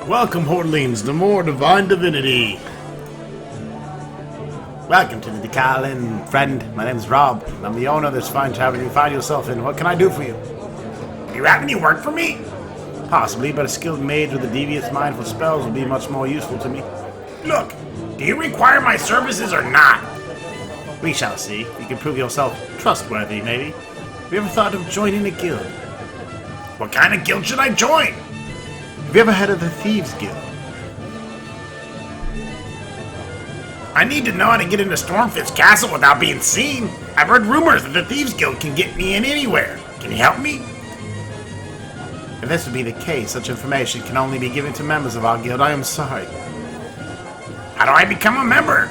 Welcome, Hortlings, to more Divine Divinity. Welcome to the Decalin, friend. My name is Rob. I'm the owner of this fine tavern you find yourself in. What can I do for you? Do you have any work for me? Possibly, but a skilled mage with a devious mind for spells will be much more useful to me. Look, do you require my services or not? We shall see. You can prove yourself trustworthy, maybe. Have you ever thought of joining a guild? What kind of guild should I join? Have you ever heard of the Thieves Guild? I need to know how to get into Stormfist's castle without being seen. I've heard rumors that the Thieves Guild can get me in anywhere. Can you help me? If this would be the case, such information can only be given to members of our guild. I am sorry. How do I become a member?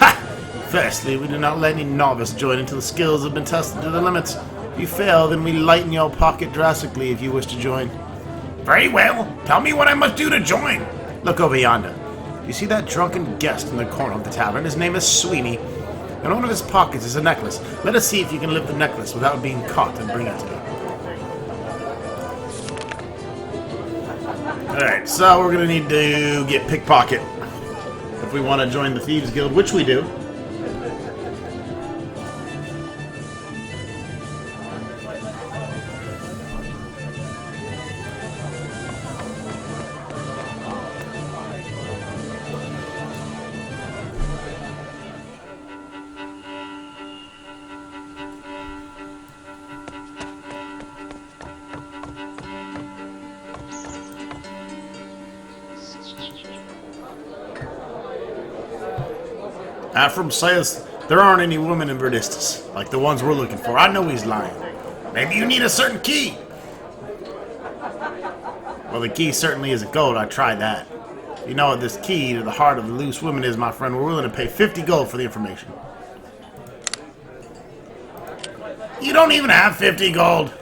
Ha! Firstly, we do not let any novice join until the skills have been tested to the limits. If you fail, then we lighten your pocket drastically if you wish to join. Very well. Tell me what I must do to join. Look over yonder. You see that drunken guest in the corner of the tavern? His name is Sweeney. In one of his pockets is a necklace. Let us see if you can lift the necklace without being caught and bring it to me. Alright, so we're going to need to get pickpocket if we want to join the Thieves Guild, which we do. Afram says there aren't any women in Verdistus, like the ones we're looking for. I know he's lying. Maybe you need a certain key. Well, the key certainly isn't gold. I tried that. You know what this key to the heart of the loose women is, my friend. We're willing to pay 50 gold for the information. You don't even have 50 gold.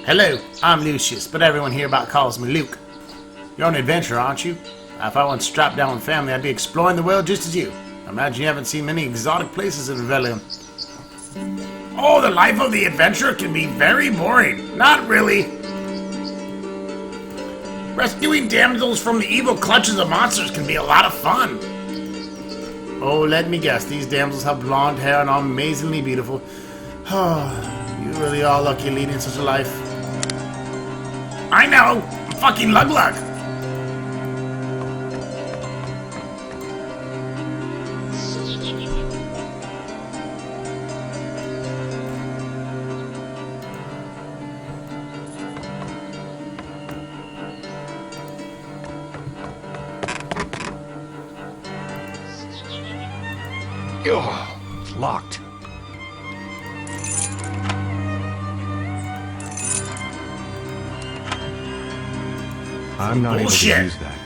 Hello, I'm Lucius, but everyone here about calls me Luke. You're on an adventure, aren't you? If I wasn't strapped down with family, I'd be exploring the world just as you. I imagine you haven't seen many exotic places in Revellium. Oh, the life of the adventurer can be very boring. Not really. Rescuing damsels from the evil clutches of monsters can be a lot of fun. Oh, let me guess, these damsels have blonde hair and are amazingly beautiful. Oh, you really are lucky leading such a life. I know! I'm fucking Lug-Lug! Oh, locked. I'm not able to use that.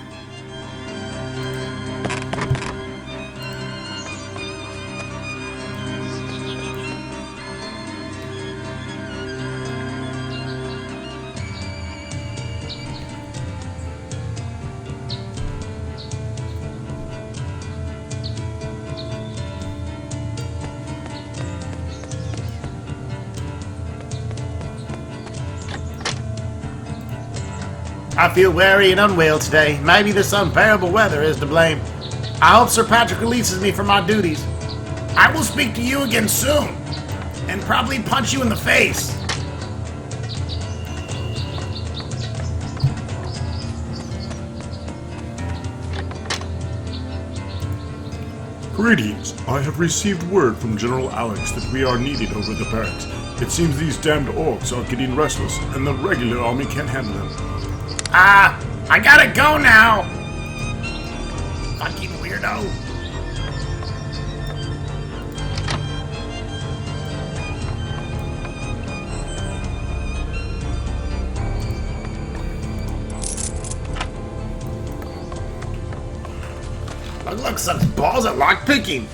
I feel weary and unwell today. Maybe this unbearable weather is to blame. I hope Sir Patrick releases me from my duties. I will speak to you again soon, and probably punch you in the face. Greetings. I have received word from General Alex that we are needed over the barracks. It seems these damned orcs are getting restless, and the regular army can't handle them. I gotta go now! Fucking weirdo. Look, such balls at lockpicking.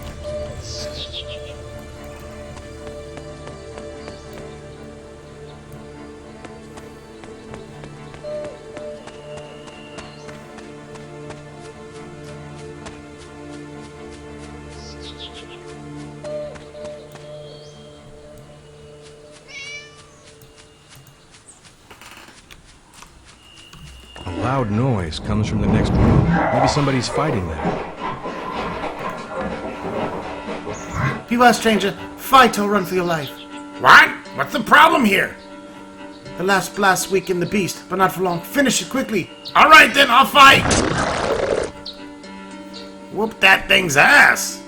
A loud noise comes from the next room. Maybe somebody's fighting there. Beware, stranger. Fight or run for your life. What? What's the problem here? The last blast weakened the beast, but not for long. Finish it quickly. Alright then, I'll fight! Whoop that thing's ass!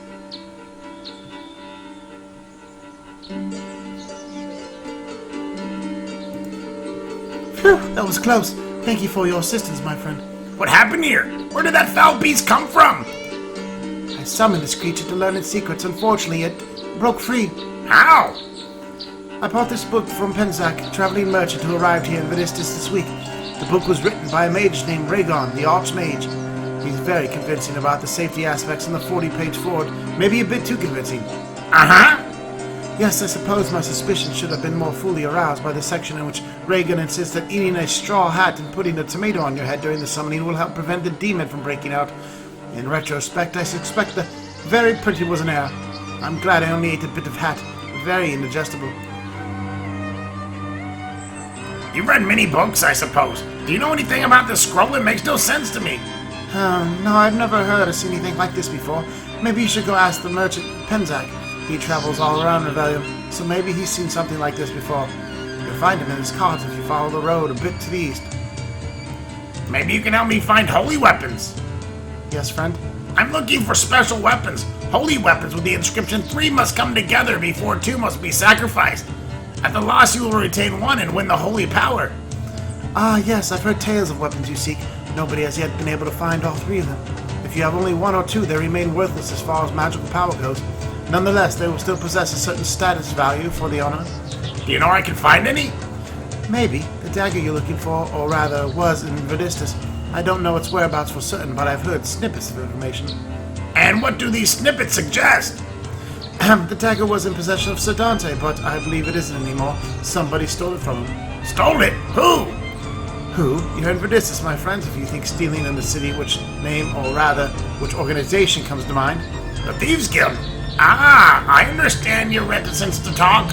Phew, that was close. Thank you for your assistance, my friend. What happened here? Where did that foul beast come from? I summoned this creature to learn its secrets. Unfortunately, it broke free. How? I bought this book from Penzak, traveling merchant who arrived here in Verdistus this week. The book was written by a mage named Rhaegon, the Archmage. He's very convincing about the safety aspects in the 40-page forward, maybe a bit too convincing. Uh-huh. Yes, I suppose my suspicions should have been more fully aroused by the section in which Rhaegon insists that eating a straw hat and putting a tomato on your head during the summoning will help prevent the demon from breaking out. In retrospect, I suspect the very pretty was an error. I'm glad I only ate a bit of hat. Very indigestible. You've read many books, I suppose. Do you know anything about this scroll? It makes no sense to me. No, I've never heard or seen anything like this before. Maybe you should go ask the merchant Penzak. He travels all around Revellium, so maybe he's seen something like this before. You'll find him in his carts if you follow the road a bit to the east. Maybe you can help me find holy weapons. Yes, friend? I'm looking for special weapons. Holy weapons with the inscription 3 must come together before 2 must be sacrificed. At the loss you will retain 1 and win the holy power. Ah, yes, I've heard tales of weapons you seek. Nobody has yet been able to find all 3 of them. If you have only 1 or 2, they remain worthless as far as magical power goes. Nonetheless, they will still possess a certain status value for the ornament. Do you know where I can find any? Maybe. The dagger you're looking for, or rather, was in Verdistus. I don't know its whereabouts for certain, but I've heard snippets of information. And what do these snippets suggest? The dagger was in possession of Sir Dante, but I believe it isn't anymore. Somebody stole it from him. Stole it? Who? Who? You're in Verdistus, my friends, if you think stealing in the city, which name, or rather, which organization comes to mind. The Thieves Guild. Ah, I understand your reticence to talk.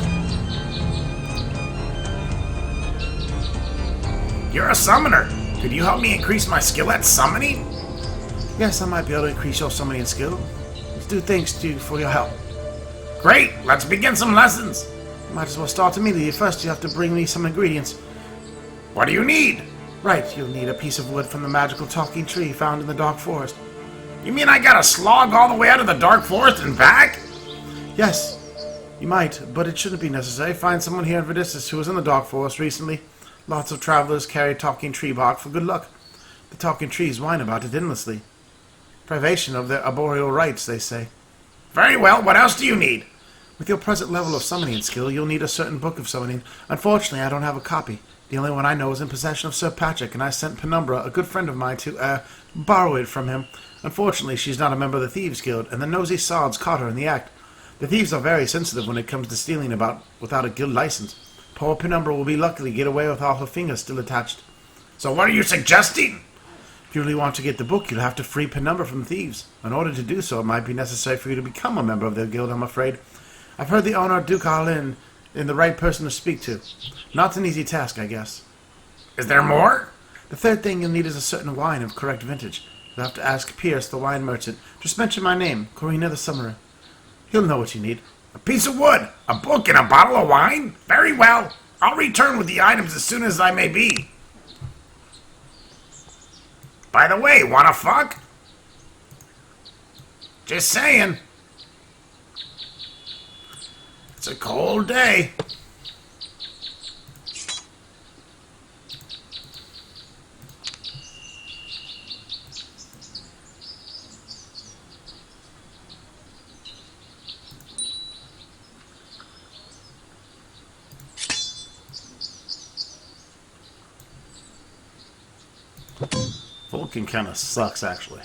You're a summoner. Could you help me increase my skill at summoning? Yes, I might be able to increase your summoning skill. Let's do thanks to you for your help. Great, let's begin some lessons. Might as well start immediately. First, you have to bring me some ingredients. What do you need? Right, you'll need a piece of wood from the magical talking tree found in the dark forest. You mean I gotta slog all the way out of the dark forest and back? Yes, you might, but it shouldn't be necessary. Find someone here in Verdistus who was in the dark forest recently. Lots of travelers carry talking tree bark for good luck. The talking trees whine about it endlessly. Privation of their arboreal rights, they say. Very well, what else do you need? With your present level of summoning skill, you'll need a certain book of summoning. Unfortunately, I don't have a copy. The only one I know is in possession of Sir Patrick, and I sent Penumbra, a good friend of mine, to, borrow it from him. Unfortunately, she's not a member of the Thieves Guild, and the nosy sods caught her in the act. The thieves are very sensitive when it comes to stealing without a guild license. Poor Penumbra will be lucky to get away with all her fingers still attached. So what are you suggesting? If you really want to get the book, you'll have to free Penumbra from thieves. In order to do so, it might be necessary for you to become a member of their guild, I'm afraid. I've heard the owner, Duke Arlin, is the right person to speak to. Not an easy task, I guess. Is there more? The third thing you'll need is a certain wine of correct vintage. You'll have to ask Pierce, the wine merchant. Just mention my name, Corina the Summoner. He'll know what you need. A piece of wood, a book, and a bottle of wine? Very well. I'll return with the items as soon as I may be. By the way, wanna fuck? Just saying. a cold day. Vulcan kind of sucks, actually.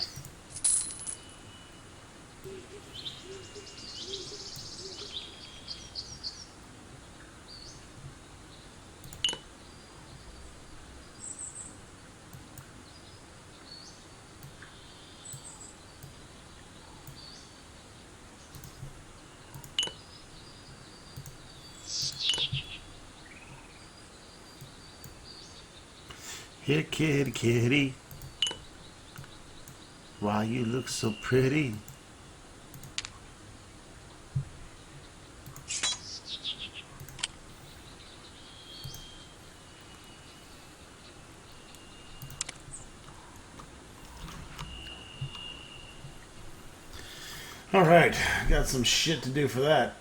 Here, kitty, kitty. Why you look so pretty? Alright, got some shit to do for that.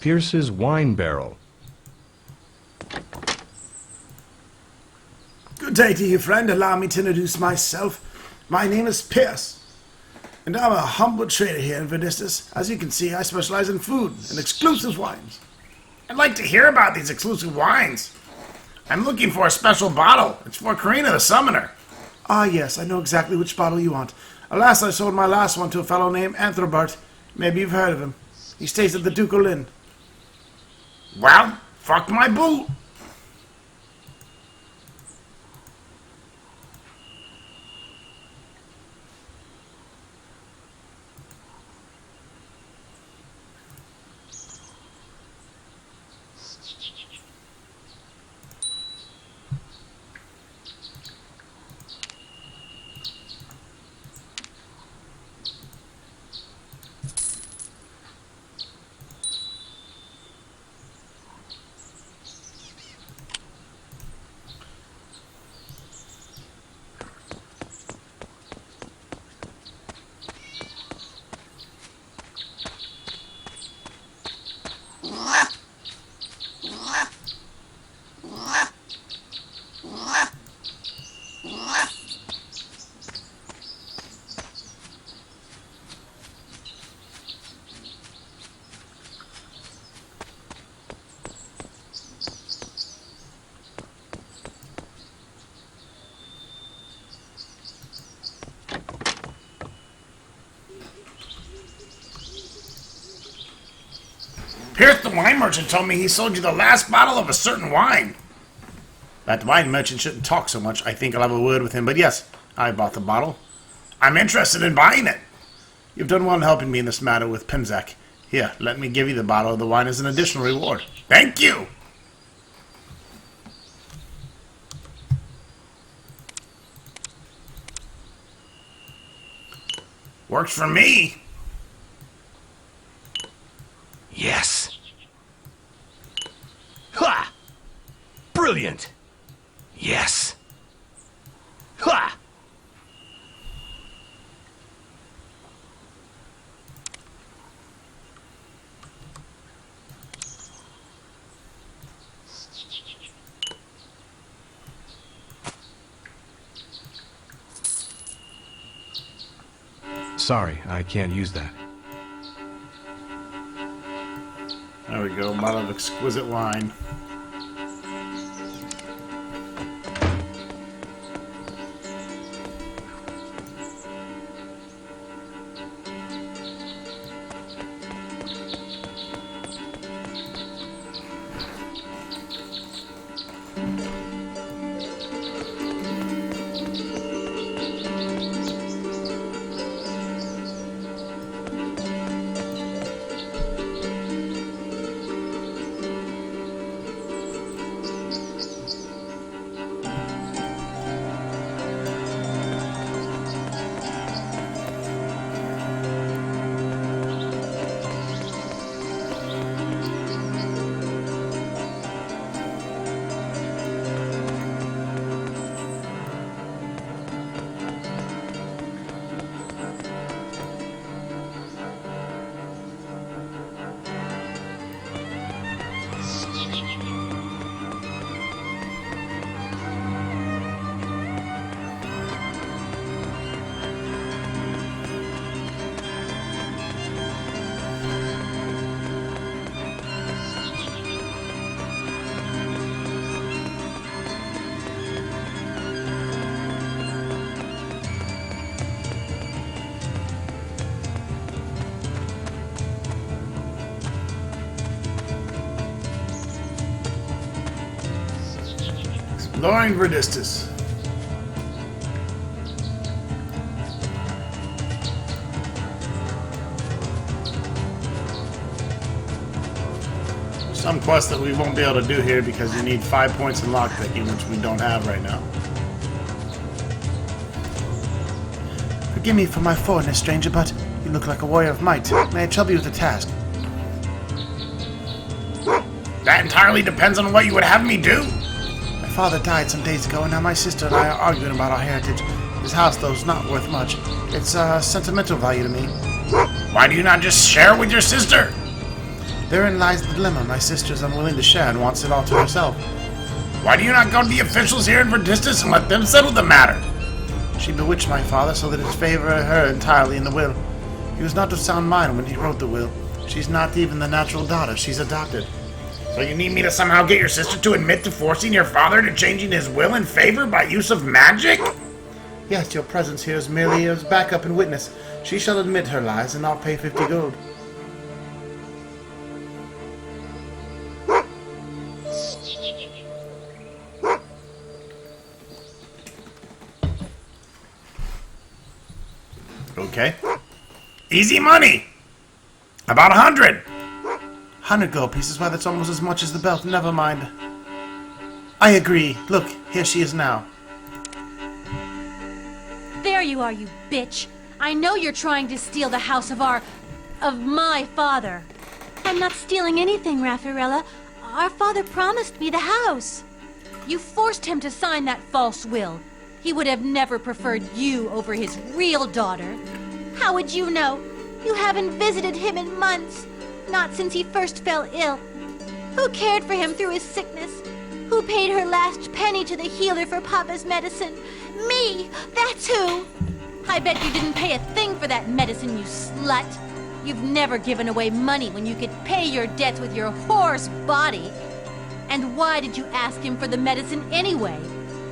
Pierce's wine barrel. Good day to you, friend. Allow me to introduce myself. My name is Pierce, and I'm a humble trader here in Verdistus. As you can see, I specialize in food and exclusive wines. I'd like to hear about these exclusive wines. I'm looking for a special bottle. It's for Karina the Summoner. Ah, yes, I know exactly which bottle you want. Alas, I sold my last one to a fellow named Anthrobart. Maybe you've heard of him. He stays at the Ducal Inn. Well, fuck my boot. Pierce the wine merchant told me he sold you the last bottle of a certain wine. That wine merchant shouldn't talk so much. I think I'll have a word with him. But yes, I bought the bottle. I'm interested in buying it. You've done well in helping me in this matter with Pimzak. Here, let me give you the bottle of the wine as an additional reward. Thank you. Works for me. Yes. Ha! Brilliant. Yes. Ha! Sorry, I can't use that. There we go, bottle of exquisite wine. Exploring Verdistus. Some quests that we won't be able to do here because you need 5 points in lockpicking, which we don't have right now. Forgive me for my foreignness, stranger, but you look like a warrior of might. May I trouble you with a task? That entirely depends on what you would have me do. My father died some days ago, and now my sister and I are arguing about our heritage. His house, though, is not worth much. It's sentimental value to me. Why do you not just share with your sister? Therein lies the dilemma. My sister is unwilling to share and wants it all to herself. Why do you not go to the officials here in Verdistus and let them settle the matter? She bewitched my father so that it favored her entirely in the will. He was not of sound mind when he wrote the will. She's not even the natural daughter. She's adopted. So you need me to somehow get your sister to admit to forcing your father to changing his will in favor by use of magic? Yes, your presence here is merely as backup and witness. She shall admit her lies, and I'll pay 50 gold. Okay. Easy money. About 100. 100 gold pieces? Why, that's almost as much as the belt. Never mind. I agree. Look, here she is now. There you are, you bitch. I know you're trying to steal the house of my father. I'm not stealing anything, Raffaella. Our father promised me the house. You forced him to sign that false will. He would have never preferred you over his real daughter. How would you know? You haven't visited him in months. Not since he first fell ill. Who cared for him through his sickness? Who paid her last penny to the healer for Papa's medicine? Me! That's who! I bet you didn't pay a thing for that medicine, you slut. You've never given away money when you could pay your debts with your whore's body. And why did you ask him for the medicine anyway?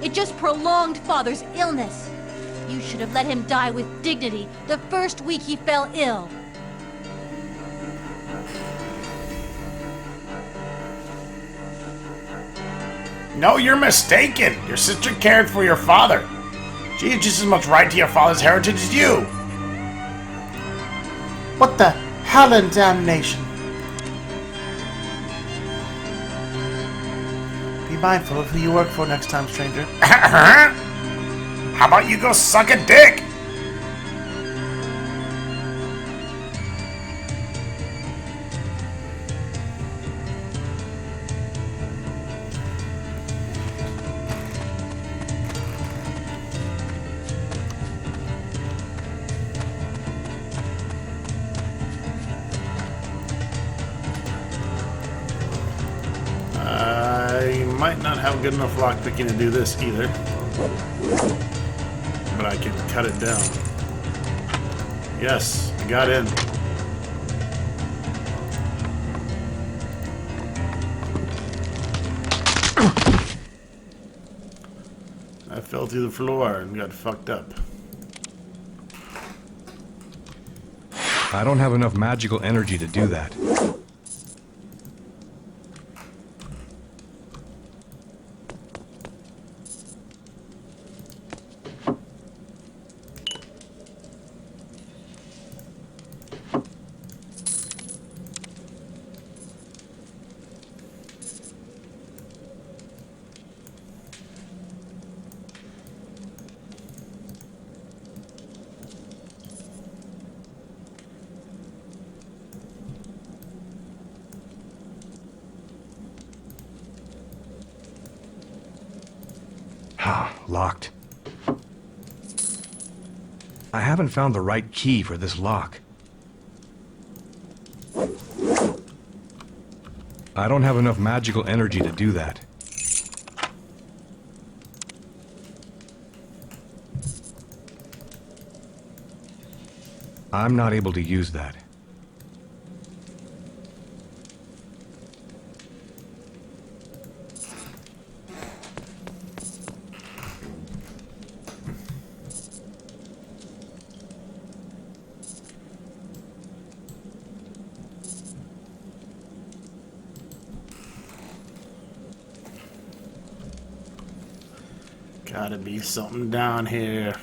It just prolonged Father's illness. You should have let him die with dignity the first week he fell ill. No, you're mistaken. Your sister cared for your father. She had just as much right to your father's heritage as you. What the hell and damnation? Be mindful of who you work for next time, stranger. How about you go suck a dick? I might not have good enough lockpicking to do this either. But I can cut it down. Yes, I got in. fell through the floor and got fucked up. I don't have enough magical energy to do that. Locked. I haven't found the right key for this lock. I don't have enough magical energy to do that. I'm not able to use that. Gotta be something down here.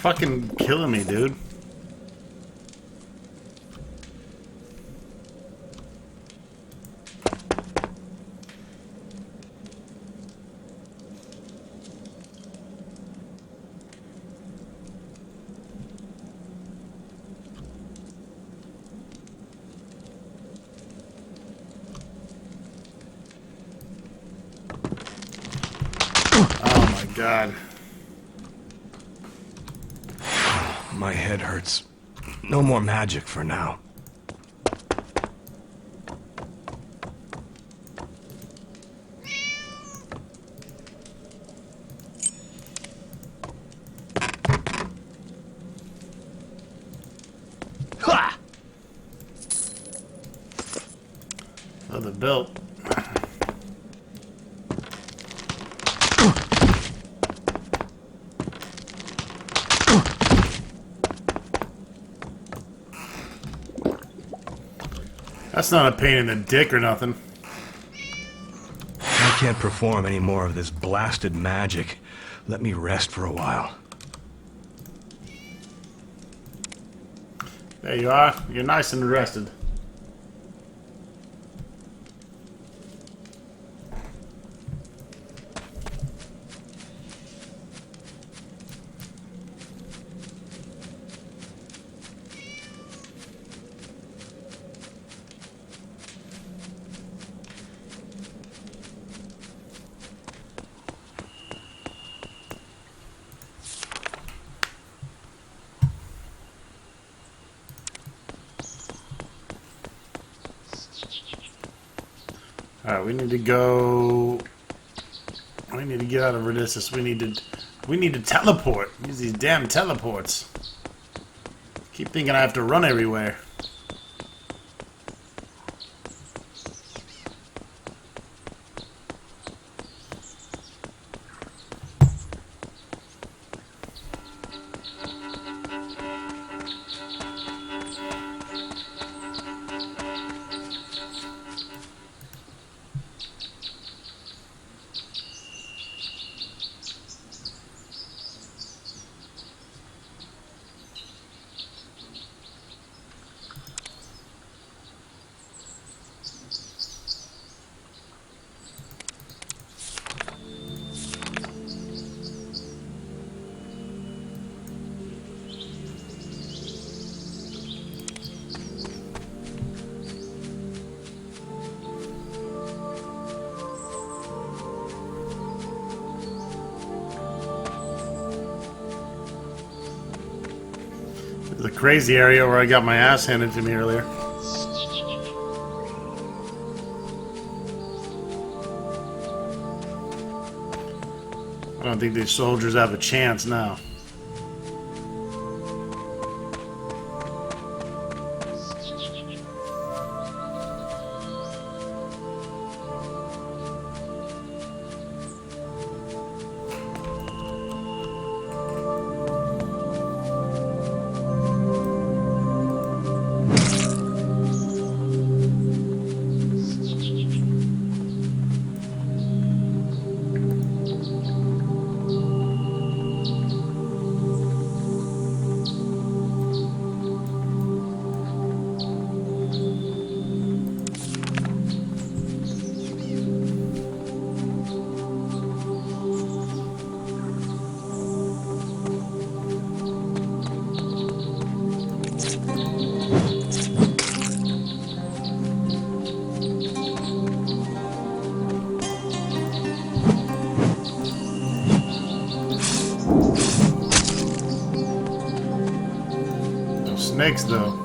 Fucking killing me, dude. Oh my god. My head hurts. No more magic for now. Ha! Oh, the belt. That's not a pain in the dick or nothing. I can't perform any more of this blasted magic. Let me rest for a while. There you are. You're nice and rested. Alright, we need to go... We need to get out of Verdistus. We need to teleport. Use these damn teleports. Keep thinking I have to run everywhere. The crazy area where I got my ass handed to me earlier. I don't think these soldiers have a chance now. No snakes, though.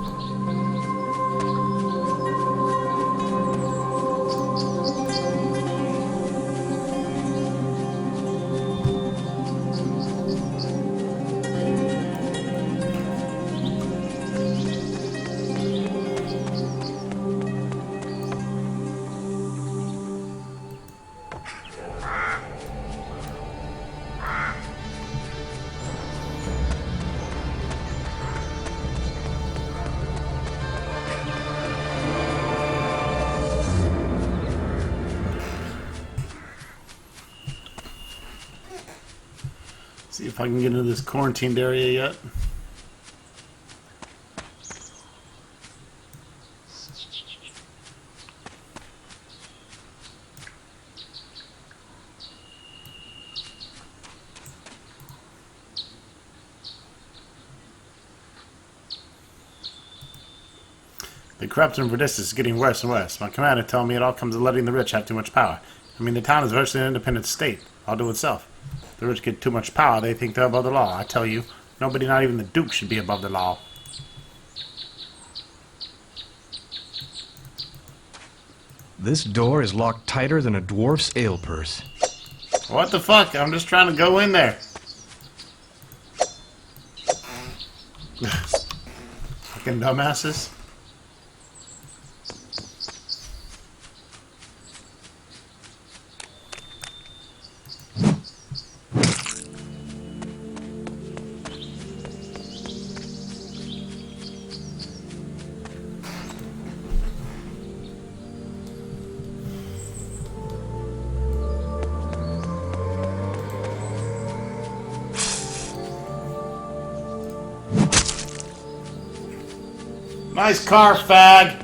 See if I can get into this quarantined area yet. The corruption in Verdistus is getting worse and worse. My commander told me it all comes to letting the rich have too much power. I mean, the town is virtually an independent state, all to itself. The rich get too much power, they think they're above the law. I tell you, nobody, not even the Duke, should be above the law. This door is locked tighter than a dwarf's ale purse. What the fuck? I'm just trying to go in there. Fucking dumbasses. Nice car, fag.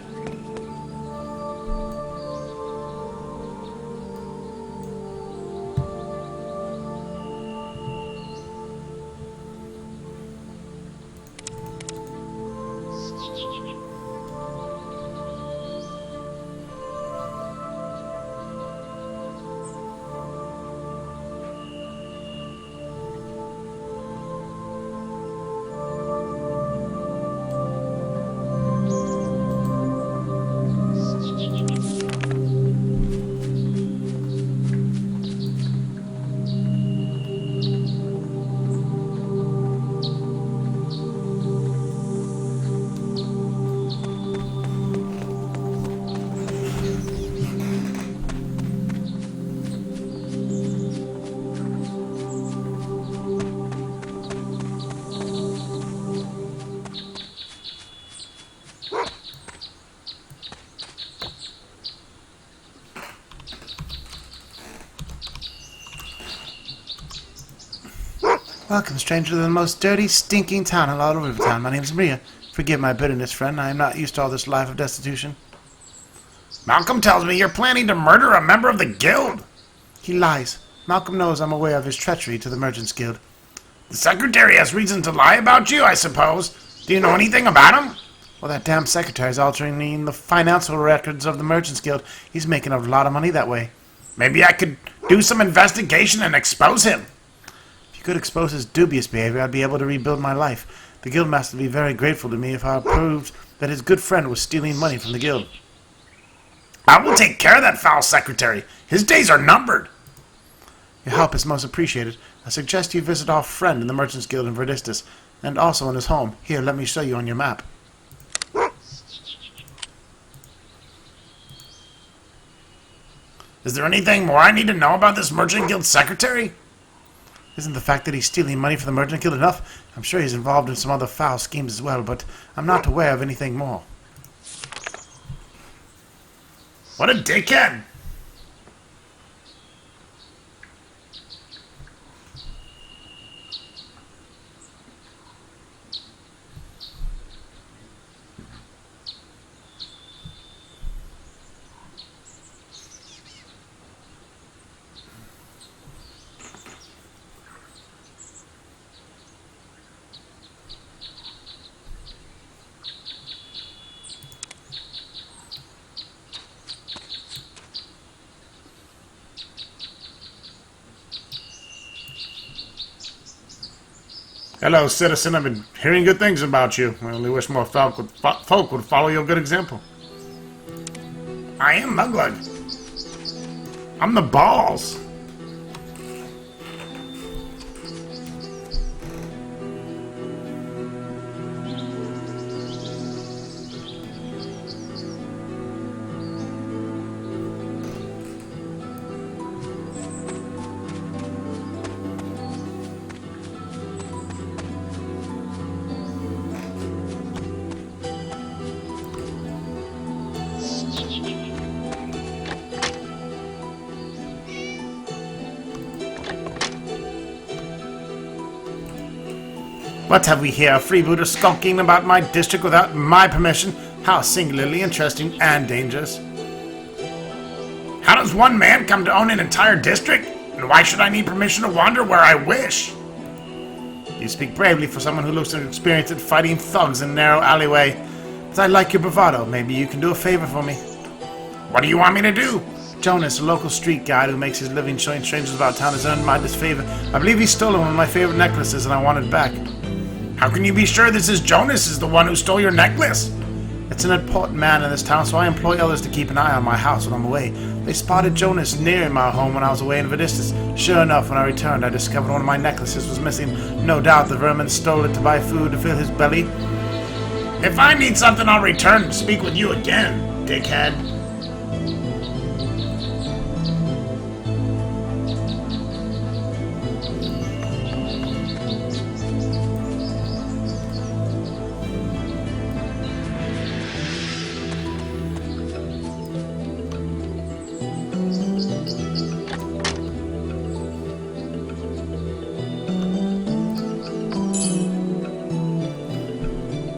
Welcome, stranger, to the most dirty, stinking town in all of Rivertown. My name's Maria. Forgive my bitterness, friend. I am not used to all this life of destitution. Malcolm tells me you're planning to murder a member of the guild. He lies. Malcolm knows I'm aware of his treachery to the Merchants Guild. The secretary has reason to lie about you, I suppose. Do you know anything about him? Well, that damn secretary's altering the financial records of the Merchants Guild. He's making a lot of money that way. Maybe I could do some investigation and expose him. If you could expose his dubious behavior, I'd be able to rebuild my life. The guildmaster would be very grateful to me if I proved that his good friend was stealing money from the guild. I will take care of that foul secretary. His days are numbered. Your help is most appreciated. I suggest you visit our friend in the Merchants Guild in Verdistus, and also in his home. Here, let me show you on your map. Is there anything more I need to know about this Merchant Guild secretary? Isn't the fact that he's stealing money from the Merchant Guild enough? I'm sure he's involved in some other foul schemes as well, but I'm not aware of anything more. What a dickhead! Hello, citizen. I've been hearing good things about you. I only wish more folk would follow your good example. I am Muglug. I'm the balls. What have we here? A freebooter skulking about my district without my permission? How singularly interesting and dangerous. How does one man come to own an entire district? And why should I need permission to wander where I wish? You speak bravely for someone who looks experienced at fighting thugs in a narrow alleyway. But I like your bravado. Maybe you can do a favor for me. What do you want me to do? Jonas, a local street guide who makes his living showing strangers about town, has earned my disfavor. I believe he's stolen one of my favorite necklaces and I want it back. How can you be sure this is Jonas is the one who stole your necklace? It's an important man in this town, so I employ others to keep an eye on my house when I'm away. They spotted Jonas near my home when I was away in Verdistus. Sure enough, when I returned, I discovered one of my necklaces was missing. No doubt the vermin stole it to buy food to fill his belly. If I need something, I'll return and speak with you again, dickhead.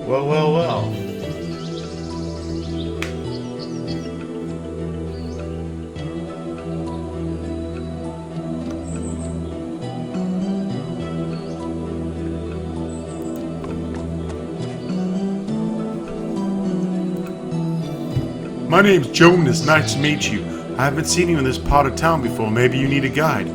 Well, well, well. My name's Jonas. Nice to meet you. I haven't seen you in this part of town before. Maybe you need a guide.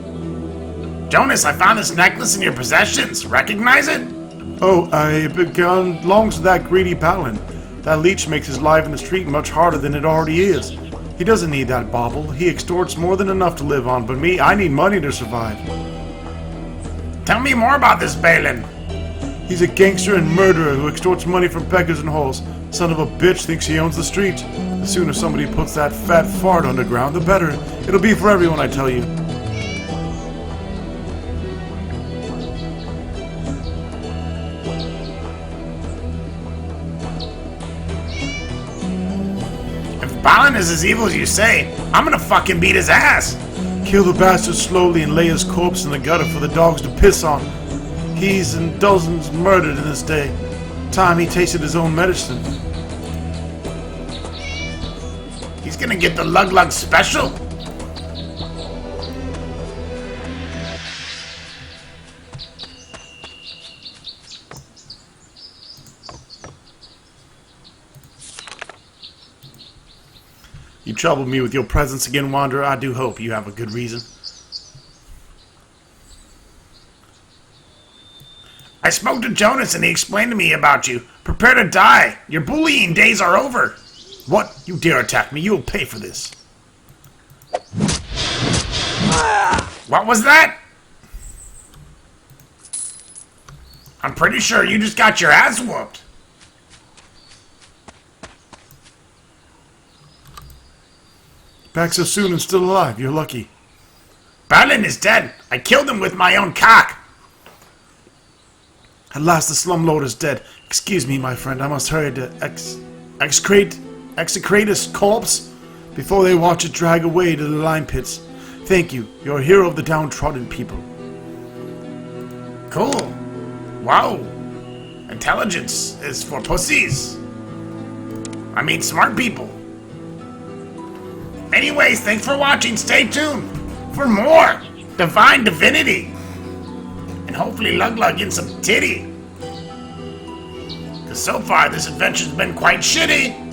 Jonas, I found this necklace in your possessions. Recognize it? Oh, it belongs to that greedy Balin. That leech makes his life in the street much harder than it already is. He doesn't need that bauble. He extorts more than enough to live on, but me, I need money to survive. Tell me more about this Balin. He's a gangster and murderer who extorts money from beggars and holes. Son of a bitch thinks he owns the streets. The sooner somebody puts that fat fart underground, the better. It'll be for everyone, I tell you. Balin is as evil as you say. I'm gonna fucking beat his ass. Kill the bastard slowly and lay his corpse in the gutter for the dogs to piss on. He's and dozens murdered in this day. Time he tasted his own medicine. He's gonna get the Lug Lug special. You troubled me with your presence again, Wanderer. I do hope you have a good reason. I spoke to Jonas and he explained to me about you. Prepare to die. Your bullying days are over. What? You dare attack me? You will pay for this. What was that? I'm pretty sure you just got your ass whooped. Back so soon and still alive. You're lucky. Balin is dead. I killed him with my own cock. At last the slum lord is dead. Excuse me, my friend. I must hurry to execrate his corpse before they watch it drag away to the lime pits. Thank you. You're a hero of the downtrodden people. Cool. Wow. Intelligence is for pussies. I mean smart people. Anyways, thanks for watching. Stay tuned for more Divine Divinity. And hopefully Lug in some titty. Because so far this adventure's been quite shitty.